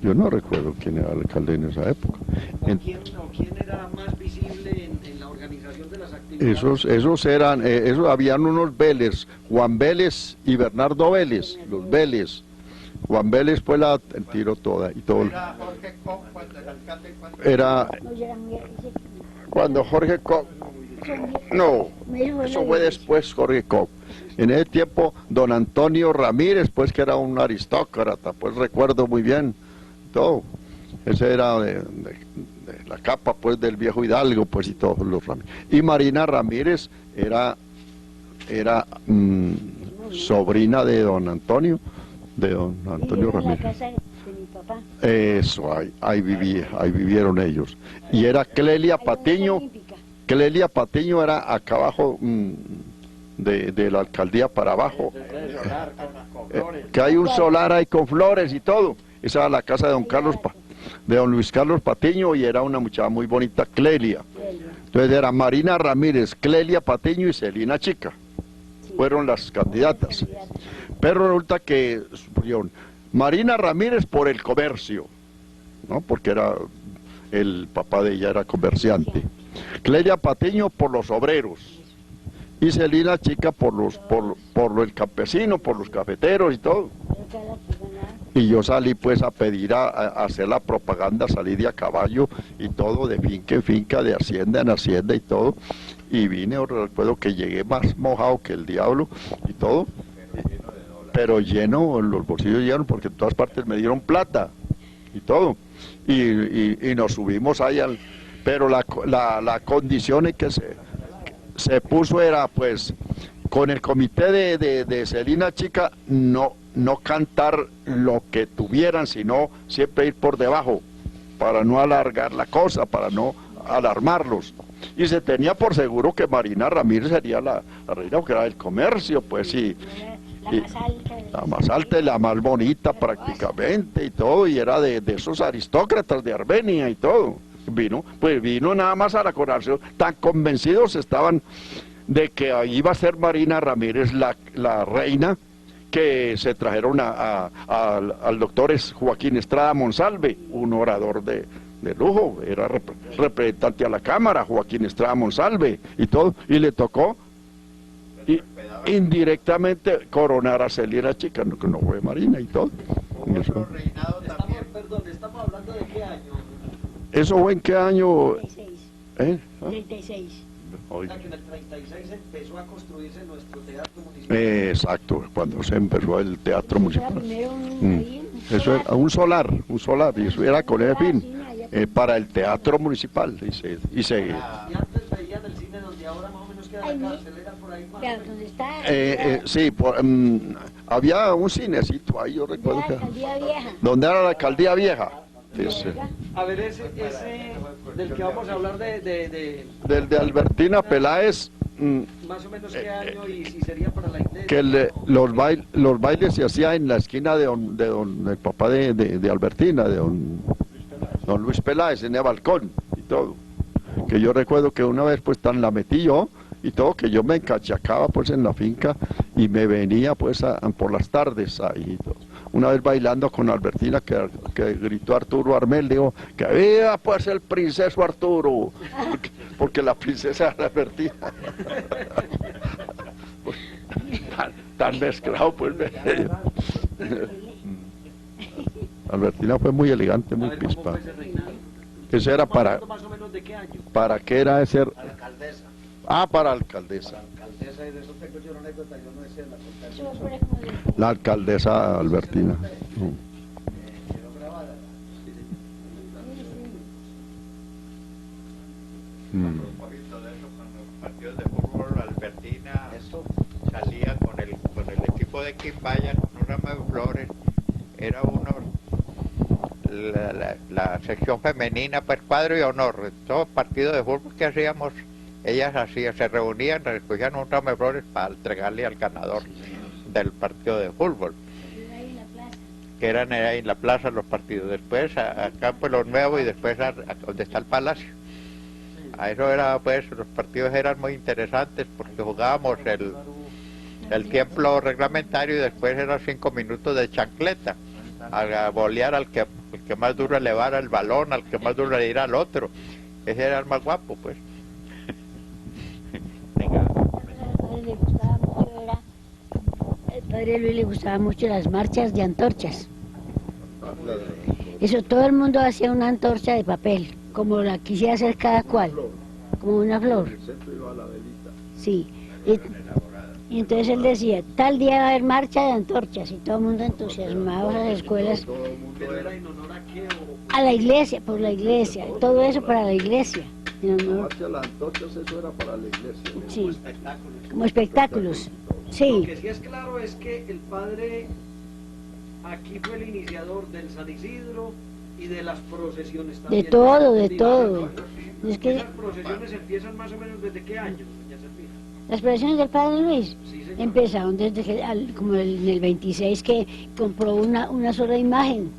Yo no recuerdo quién era el alcalde en esa época. ¿Quién era más visible en la organización de las actividades? Esos habían unos Vélez, Juan Vélez y Bernardo Vélez, los Vélez. Juan Vélez fue el tiro toda y todo. Era Jorge Koch cuando el alcalde Era No, yo era muy... cuando Jorge Koch, no, eso fue después Jorge Koch. En ese tiempo don Antonio Ramírez, pues que era un aristócrata, pues recuerdo muy bien todo. Ese era de la capa pues del viejo Hidalgo, pues y todos los Ramírez. Y Marina Ramírez era sobrina de don Antonio En la Ramírez. casa de mi papá. Eso, ahí vivieron ellos. Y era Clelia Patiño. Clelia Patiño era acá abajo de la alcaldía para abajo. Que hay un solar ahí con flores y todo. Esa era la casa de de don Luis Carlos Patiño, y era una muchacha muy bonita, Clelia. Entonces era Marina Ramírez, Clelia Patiño y Celina Chica. Fueron las candidatas. Pero resulta que Marina Ramírez por el comercio, ¿no? Porque el papá de ella era comerciante. Clelia Patiño por los obreros. Y Celina Chica por el campesino, por los cafeteros y todo. Y yo salí pues a pedir a hacer la propaganda, salí de a caballo y todo, de finca en finca, de hacienda en hacienda y todo. Y vine, recuerdo que llegué más mojado que el diablo y todo. Pero lleno, los bolsillos llenos, porque en todas partes me dieron plata y todo. Y nos subimos ahí pero la condición en que se puso era pues con el comité de Celina Chica no cantar lo que tuvieran, sino siempre ir por debajo para no alargar la cosa, para no alarmarlos. Y se tenía por seguro que Marina Ramírez sería la reina, porque era del comercio, pues sí. La más alta y la más bonita prácticamente y todo, y era de esos aristócratas de Armenia y todo. Vino nada más a la coronación, tan convencidos estaban de que ahí iba a ser Marina Ramírez la reina, que se trajeron al doctor Joaquín Estrada Monsalve, un orador de lujo, era representante a la Cámara, Joaquín Estrada Monsalve y todo, y le tocó indirectamente coronar a Celina Chica, que no fue Marina y todo. Otro reinado también. ¿Estamos hablando de qué año? ¿Eso fue en qué año? 36. O sea, que en el 36 empezó a construirse nuestro teatro municipal. Exacto, cuando se empezó el teatro municipal. Primero Eso era un solar, y eso era con el fin, para el teatro municipal. Y antes veían el cine donde ahora más o menos queda la carcelera por ahí. Claro, ¿dónde está? Sí, había un cinecito ahí, yo recuerdo que... Alcaldía Vieja. ¿Dónde era la alcaldía vieja? A ver, ese del que vamos a hablar Del de Albertina Peláez, más o menos qué año y si sería para la iglesia. que los bailes se hacían en la esquina de el papá de Albertina, de don Luis Peláez, en el balcón y todo. Que yo recuerdo que una vez pues tan la metí yo y todo, que yo me encachacaba pues en la finca y me venía pues por las tardes ahí y todo. Una vez bailando con Albertina, que gritó Arturo Armel, dijo, que viva pues el princeso Arturo, porque la princesa era Albertina. tan mezclado pues. Albertina fue muy elegante, muy pispa. Eso era ¿Más o menos de qué año? ¿Para qué era ese? Ah, para alcaldesa. La alcaldesa, y de eso tengo yo una anécdota, yo no sé, la conté hace Eso mucho. fue como de- La alcaldesa Albertina. Quedó grabada. Mm. A propósito de eso, cuando los partidos de fútbol, Albertina Eso. salía con el equipo de Quimbaya con un ramo de flores. Era la sección femenina, pues cuadro y honor. En todos los partidos de fútbol que hacíamos, ellas hacían, se reunían, recogían un ramo de flores para entregarle al ganador del partido de fútbol, ahí en la plaza. que eran ahí en la plaza los partidos. Después acá pues los nuevos y después a donde está el palacio. A eso era, pues, los partidos eran muy interesantes porque jugábamos el tiempo reglamentario y después eran 5 minutos de chancleta, a bolear al que más duro elevara el balón, al que más duro le diera al otro. Ese era el más guapo, pues. Venga. Al padre Luis le gustaba mucho las marchas de antorchas. Eso, todo el mundo hacía una antorcha de papel, como la quisiera hacer cada cual, como una flor. Sí. Y entonces él decía, tal día va a haber marcha de antorchas, y todo el mundo entusiasmado a las escuelas, ¿Pero era en honor a qué? a la iglesia, por la iglesia, todo eso para la iglesia. En honor- Las antorchas, eso era para la iglesia. sí, Espectáculos. como espectáculos. Lo Sí, que sí es claro es que el padre aquí fue el iniciador del San Isidro y de las procesiones también. todo, de todo. Es que Esas procesiones empiezan más o menos desde qué año, doña Serpina. las procesiones del padre Luis Sí, señor. empezaron desde que, como en el 26, que compró una sola imagen,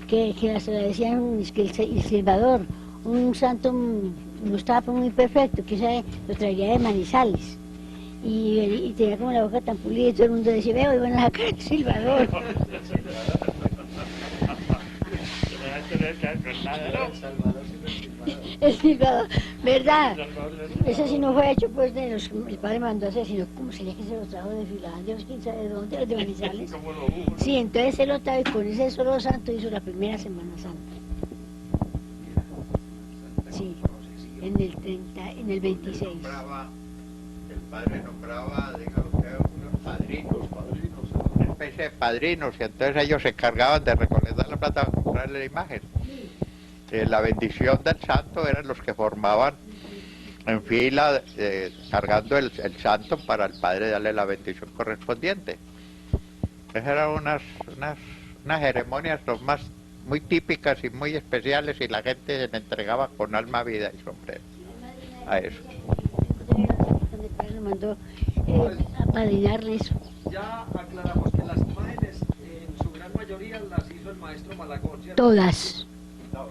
que se le decían es que el Salvador, un santo no estaba muy perfecto, que ese lo traería de Manizales. Y tenía como la boca tan pulida y todo el mundo decía, veo, y van a sacar el Salvador. El Salvador, ¿verdad? Ese sí no fue hecho pues de los el padre mandó a hacer, sino como sería que se lo trajo de Finlandia, quién sabe de dónde, de Manizales. Sí, entonces se lo trajo y con ese solo santo hizo la primera Semana Santa. Sí, en el 30, en el 26. El padre nombraba, diga usted, unos padrinos, una especie de padrinos, y entonces ellos se encargaban de recolectar la plata para comprarle la imagen. La bendición del santo eran los que formaban en fila, cargando el santo para el padre darle la bendición correspondiente. Esas eran unas ceremonias los más muy típicas y muy especiales, y la gente se le entregaba con alma, vida y sombrero a eso. Donde el padre lo mandó a padrinarle eso. Ya aclaramos que las imágenes en su gran mayoría las hizo el maestro Malagón, ¿cierto? Todas. No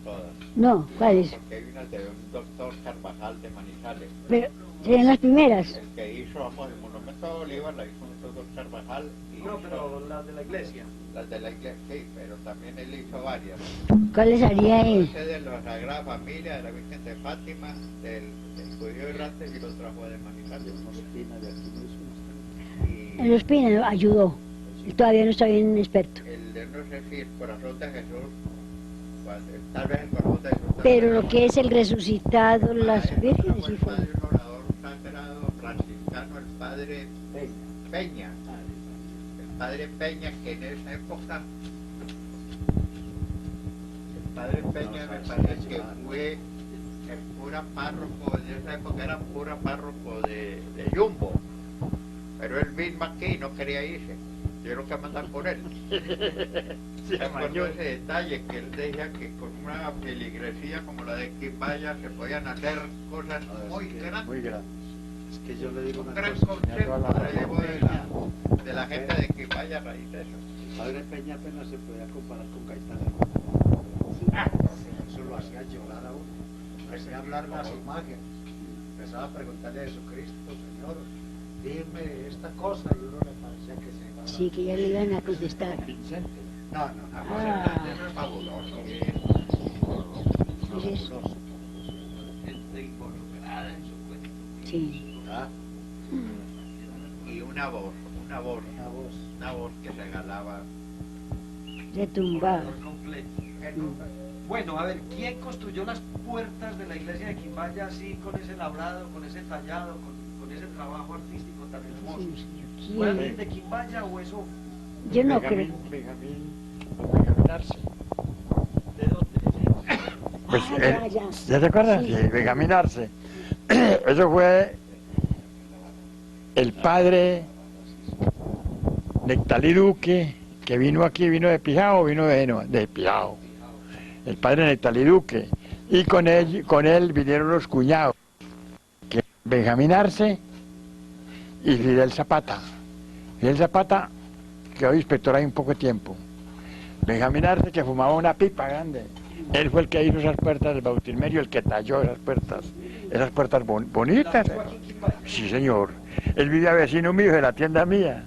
todas. No, ¿cuáles? Porque hay una de un doctor Carvajal de Manizales. Pero serían las primeras. El que hizo, vamos, el monumento de Bolívar la hizo un doctor Carvajal. Y No, hizo pero las de la iglesia. las de la iglesia, sí, pero también él hizo varias. ¿Cuáles haría él? Ese de la Sagrada Familia, de la Virgen de Fátima, del judío errante, y lo trajo de Manizales. Y En los Pinos ayudó. Él todavía no está bien experto. el de, no sé si el corazón de Jesús, tal vez el corazón de Jesús. Pero lo que es el resucitado, las vírgenes, sí El fue. padre, un orador sagrado franciscano, el padre Peña. El padre Peña, que en esa época, el padre Peña me parece que fue el cura párroco, en esa época era cura párroco de Yumbo, pero él mismo aquí no quería irse, tuvieron que mandar por él. Me acuerdo ese detalle, que él decía que con una feligresía como la de Quimbaya se podían hacer cosas muy grandes. Muy grandes. Es que yo le digo Un una gran cosa. concepto relevo de la gente de Quimbaya a raíz de eso. El padre Peña apenas se podía comparar con Caetano. Eso lo hacía llorar a uno. Empecé a hablarle a su imagen. Empezaba a preguntarle a Jesucristo, Señor, dime esta cosa, y uno le parecía que se iba a... Sí, que ya le iban a contestar. Vicente. No. Ah. Eso es fabuloso. Entonces, Gente involucrada en su cuento. sí. Ah, Y una voz una voz. que regalaba. Retumbaba. Por completo. Bueno, a ver, ¿quién construyó las puertas de la iglesia de Quimbaya así, con ese labrado, con ese tallado, con ese trabajo artístico tan hermoso? Sí, ¿Fue ¿quién? alguien de Quimbaya o eso? Yo no creo. Benjamín Arce. ¿De dónde? Pues, Ah, ya. ¿Ya te acuerdas? Sí. Sí, Benjamín Arce. Eso fue el padre Nectalí Duque, que vino aquí, vino de Pijao, de Pijao. El padre Nectalí Duque. Y con él vinieron los cuñados, que Benjamín Arce y Fidel Zapata. Fidel Zapata quedó inspector ahí un poco de tiempo. Benjamín Arce, que fumaba una pipa grande. Él fue el que hizo esas puertas del bautismerio, el que talló esas puertas bonitas. Sí, señor. Él vivía vecino mío de la tienda mía.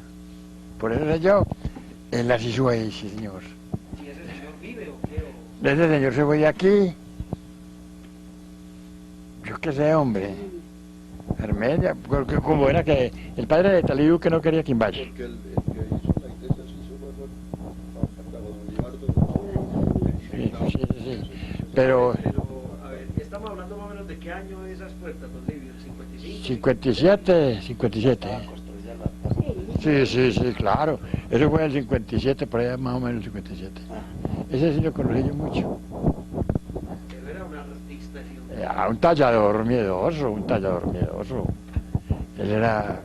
Por eso sé yo. Él las hizo ahí, sí, señor. ¿Y ese señor vive o qué? Ese señor se fue de aquí. Yo qué sé, hombre. Armenia, porque como era que el padre de Talibú que no quería Quimbaya. Porque el que hizo la iglesia se hizo Sí. Pero A ver, estamos hablando más o menos de qué año esas puertas, don Livio, 55. 57. Sí, claro. Eso fue el 57, por allá más o menos el 57. Ese sí lo conocí yo mucho. Pero era un artista, sí, Un tallador miedoso. Él era,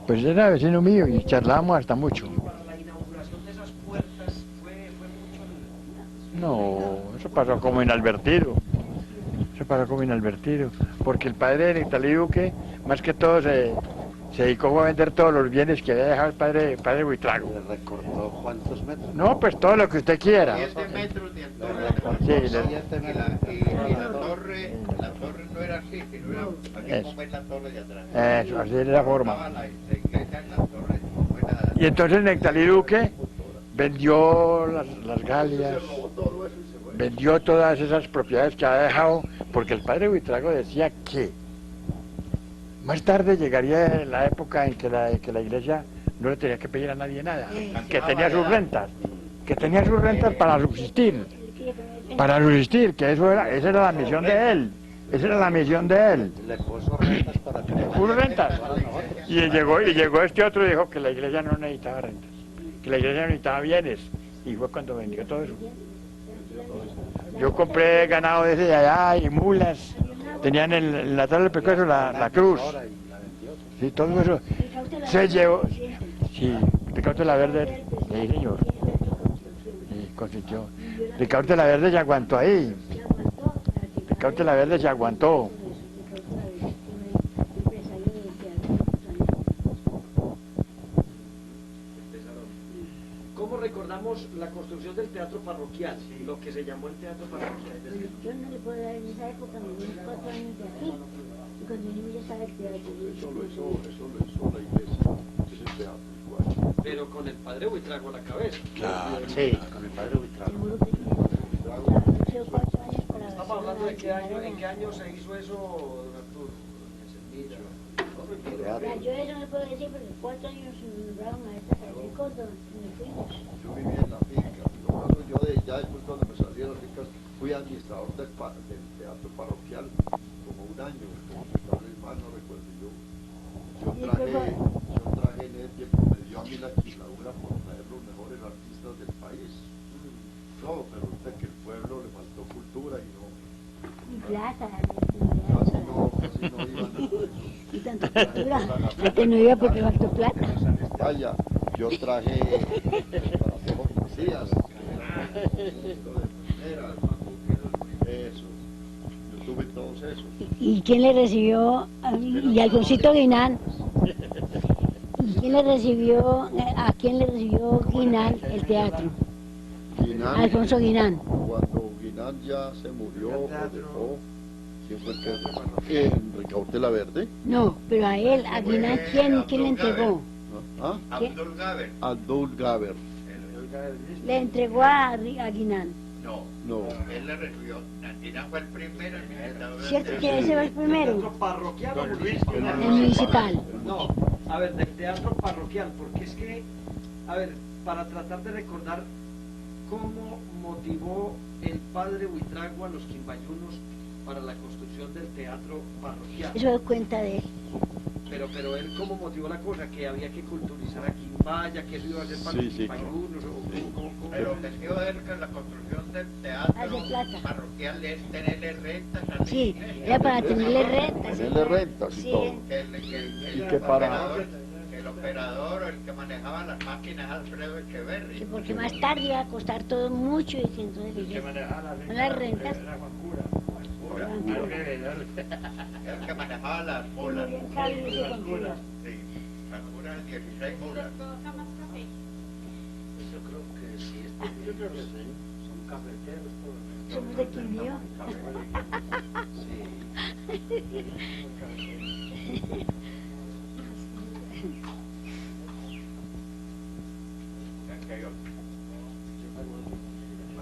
pues era vecino mío y charlábamos hasta mucho. Para la inauguración de esas puertas fue mucho. No, eso pasó como inadvertido. Porque el padre de Nectalí Duque, más que todo, se dedicó a vender todos los bienes que había dejado el padre Buitrago. ¿Le recordó cuántos metros? No, pues todo lo que usted quiera. 7 metros de Le altura. recordó Sí, le- 7 metros. Y la torre no era así, sino era así Eso. como es la torre de atrás. Eso, así era la forma. Estaba la iglesia en la torre, como era. Y entonces Nectalí Duque vendió las galias, vendió todas esas propiedades que había dejado, porque el padre Buitrago decía que más tarde llegaría la época en que la iglesia no le tenía que pedir a nadie nada, que tenía sus rentas para subsistir, que esa era la misión de él, Le puso rentas para que no puso rentas. para nosotros. Y llegó este otro y dijo que la iglesia no necesitaba rentas, que la iglesia no necesitaba bienes, y fue cuando vendió todo eso. Yo compré ganado de ese de allá y mulas, tenían en la tabla del pescuezo la cruz, Ahora y la vendió. sí, todo eso se llevó, sí, Ricardo de la Verde, sí señor, sí, consintió. Ricardo de la Verde se aguantó ahí, Ricardo de la Verde se aguantó. ¿Cómo recordamos la construcción del teatro parroquial? Lo que se llamó el teatro parroquial. Yo no le puedo dar en esa época, me vine 4 años de aquí, y cuando yo ya estaba el teatro. Eso lo hizo la iglesia, ese teatro igual. Pero con el padre Buitrago a la cabeza. Claro, sí, con el padre Buitrago. Seguro que tiene 4 años para Estamos hablando de qué año, en qué año se hizo eso, don Arturo. Encendida. No recuerdo. Ya, yo eso no puedo decir porque 4 años me nombraron a esta cuando me fuimos. Yo viví en la finca, ya después cuando me salí de las fincas, fui administrador del teatro parroquial como un año, tal vez más, no recuerdo yo. Yo traje en ese tiempo, me dio a mí la chiladura por traer los mejores artistas del país. No, pero usted que el pueblo le faltó cultura y no, Y plata, casi no iban a eso. y tanta cultura. Antes no iba porque faltó plata. Vaya, yo traje para hacer poesías, eso, yo tuve todos esos. ¿Y quién le recibió? Y Alfonsito Guinán. ¿Y quién le recibió? ¿A quién le recibió Guinán el teatro? Guinán, Alfonso Guinán. cuando Guinán ya se murió o dejó, ¿quién fue el que? Ricardo de la Verde. No, pero a él, a Guinán, ¿quién le entregó? ¿Ah? Abdul Gaber. Abdul Gaber. Le entregó a Guinán. No. Él le recibió. Nantina fue el primero administrador. ¿Cierto que ese fue el ¿Teatro primero? parroquial o Don Luis municipal? El municipal. No, a ver, del teatro parroquial, porque es que, a ver, para tratar de recordar cómo motivó el padre Buitrago a los quimbayunos para la construcción del teatro parroquial. Eso es cuenta de él. Pero él cómo motivó la cosa, que había que culturizar a Quimbaya, que eso iba a ser para Sí, los sí. quimbayunos, o cómo. El objetivo de él con la construcción del teatro Hace plata. parroquial es tenerle rentas a la Sí, iglesia. era para tenerle renta. sí. Tenerle rentas y Sí. todo. Que que para- el operador o el que manejaba las máquinas Alfredo Echeverri. Que porque más tarde iba a costar todo mucho y que entonces Que ya- manejaba las rentas. Era Juan Cura. El que manejaba las Y mulas. murió en Cali, ese con cura. Sí, las mulas 16 mulas. Yo creo que sí, Yo creo que sí. Son cafeteros todos. Somos de Quindío.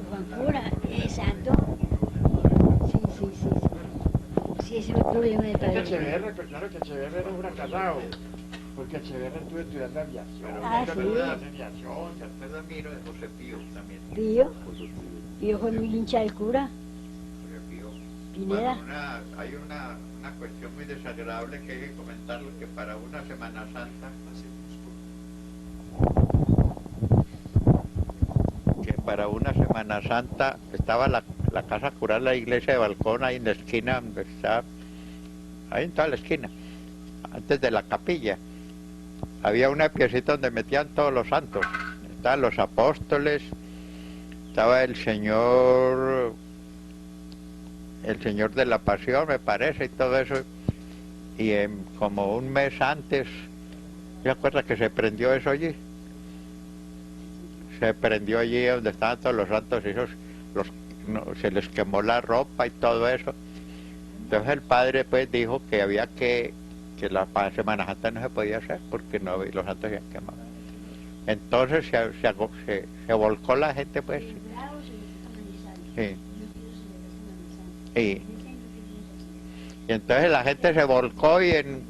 Juan Cura, exacto. Sí, sí, sí. Sí, ese fue el problema de padre. Echeverri, pues claro que Echeverri era un fracasado. Porque Echeverri estuvo estudiando aviación. Ah, sí. Aviación. Y después admiro de José Pío también. Pío. Pío fue muy hincha del cura. José Pío. Pineda. Bueno, hay una cuestión muy desagradable que hay que comentarlo, que para una Semana Santa, estaba la casa cural, la iglesia de Balcón, ahí en la esquina, donde está, ahí en toda la esquina, antes de la capilla. Había una piecita donde metían todos los santos. Estaban los apóstoles, estaba el Señor de la Pasión, me parece, y todo eso. Y como un mes antes, ¿se acuerda que se prendió eso allí? Se prendió allí donde estaban todos los santos, y esos, se les quemó la ropa y todo eso. Entonces el padre pues dijo que había que la Semana Santa no se podía hacer porque no, los santos se habían quemado. Entonces se volcó la gente pues. Sí. Y entonces la gente se volcó y en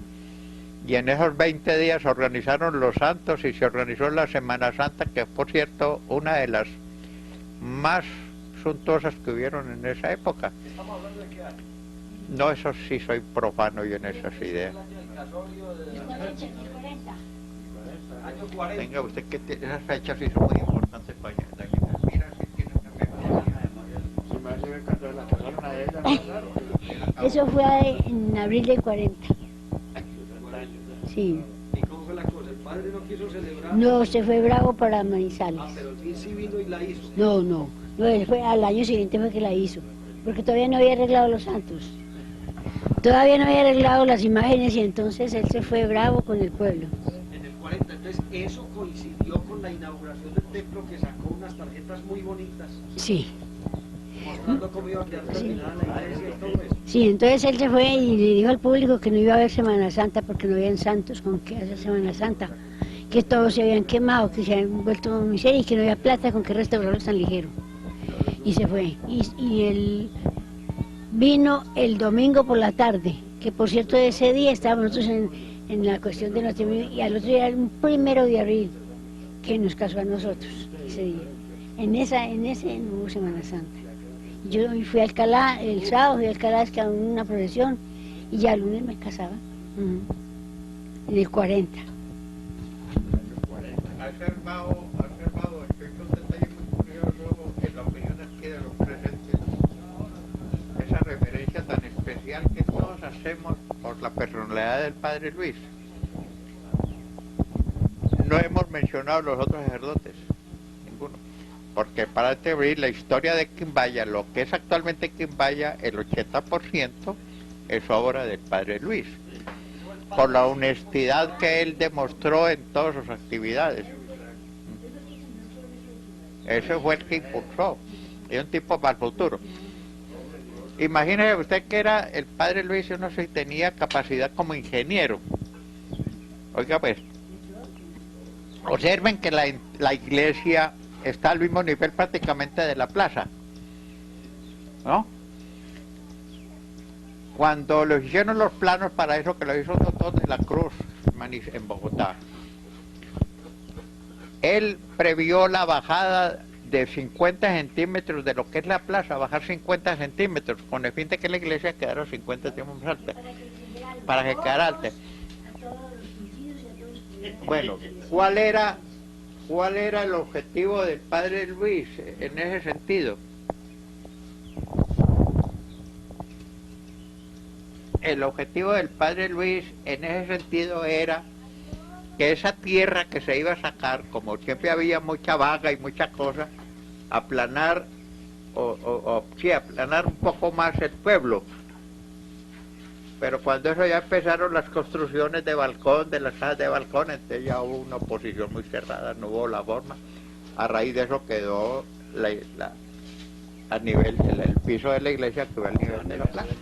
esos 20 días se organizaron los santos y se organizó la Semana Santa, que es, por cierto, una de las más suntuosas que hubieron en esa época. ¿Estamos hablando de qué año? No, eso sí soy profano yo en esas ideas. El año del casorio de año 40. Venga, usted que esas fechas sí son muy importantes para allá. Mira, si tiene una memoria. Si me hace ver cuando la casaron a ella, ¿no? Claro. Eso fue en abril del 40. Sí. ¿Y cómo fue la cosa? ¿El padre no quiso celebrar? No, se fue bravo para Manizales. Ah, pero el fin sí vino y la hizo. No, él fue, al año siguiente fue que la hizo. Porque todavía no había arreglado los santos. Todavía no había arreglado las imágenes y entonces él se fue bravo con el pueblo. En el 40, entonces eso coincidió con la inauguración del templo, que sacó unas tarjetas muy bonitas Sí. mostrando cómo iba a quedar terminada la iglesia y todo eso. Sí, entonces él se fue y le dijo al público que no iba a haber Semana Santa porque no habían santos con que hacer Semana Santa, que todos se habían quemado, que se habían vuelto miseria y que no había plata con que restaurarlos tan ligero. Y se fue. Y él vino el domingo por la tarde, que por cierto ese día estábamos nosotros en la cuestión de Nochebuena y al otro día era un 1 de abril que nos casó a nosotros ese día. En ese no hubo Semana Santa. Yo fui a Alcalá, el sábado fui a Alcalá es que a una procesión y ya el lunes me casaba. En el 40. Ha observado, estoy con un detalle muy curioso en la opinión aquí de los presentes. Esa referencia tan especial que todos hacemos por la personalidad del Padre Luis. No hemos mencionado los otros sacerdotes, ninguno. Porque para abrir la historia de Quimbaya, lo que es actualmente Quimbaya, el 80% es obra del Padre Luis, por la honestidad que él demostró en todas sus actividades. Ese fue el que impulsó, es un tipo para el futuro. Imagínese usted que era el Padre Luis, yo no sé si tenía capacidad como ingeniero. Oiga pues, observen que la iglesia está al mismo nivel prácticamente de la plaza, ¿no? Cuando los hicieron los planos para eso, que lo hizo Doctor de la Cruz en Bogotá, él previó la bajada de 50 centímetros de lo que es la plaza, bajar 50 centímetros, con el fin de que la iglesia quedara 50 centímetros más alta, para que quedara alta. Bueno, ¿cuál era el objetivo del padre Luis en ese sentido? El objetivo del padre Luis en ese sentido era que esa tierra que se iba a sacar, como siempre había mucha vaga y mucha cosa, aplanar aplanar un poco más el pueblo. Pero cuando eso ya empezaron las construcciones de balcón, de las casas de balcón, entonces ya hubo una oposición muy cerrada, no hubo la forma. A raíz de eso quedó a nivel, el piso de la iglesia quedó al nivel de la plaza.